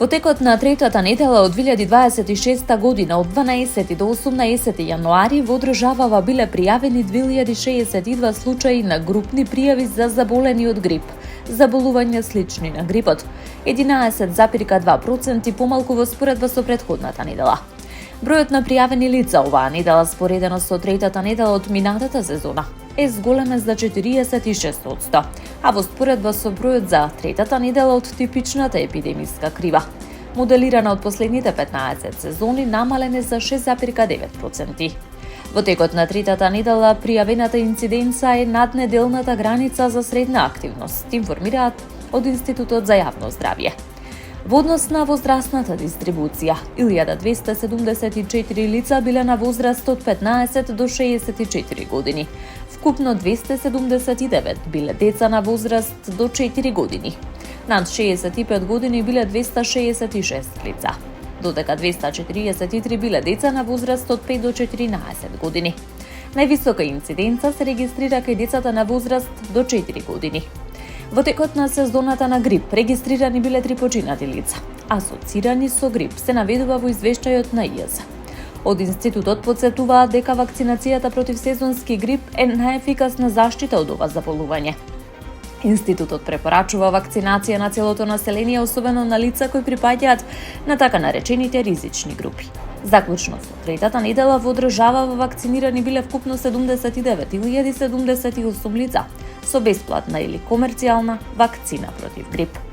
Во текот на третата недела од 2026 година од 12 до 18 јануари во државава биле пријавени 2062 случаи на групни пријави за заболени од грип, заболувања слични на грипот, 11,2% помалку во споредба со претходната недела. Бројот на пријавени лица оваа недела споредено со третата недела од минатата сезона е зголемен за 46%, а во споредба со бројот за третата недела од типичната епидемиска крива, моделирана од последните 15 сезони, намалене за 6,9%. Во текот на третата недела пријавената инциденца е над неделната граница за средна активност, информираат од Институтот за јавно здравје. Во однос на возрастната дистрибуција, 1274 лица биле на возраст од 15 до 64 години. Вкупно 279 биле деца на возраст до 4 години. Над 65 години биле 266 лица, додека 243 биле деца на возраст од 5 до 14 години. Највисока инциденца се регистрира кај децата на возраст до 4 години. Во текот на сезоната на грип регистрирани биле 3 починати лица, асоцирани со грип, се наведува во извештајот на ИЈЗ. Од Институтот потсетуваат дека вакцинацијата против сезонски грип е најефикасна заштита од ова заболување. Институтот препорачува вакцинација на целото население, особено на лица кои припаѓаат на така наречените ризични групи. Заклучно со третата недела во државава вакцинирани биле вкупно 79.078 лица со бесплатна или комерцијална вакцина против грип.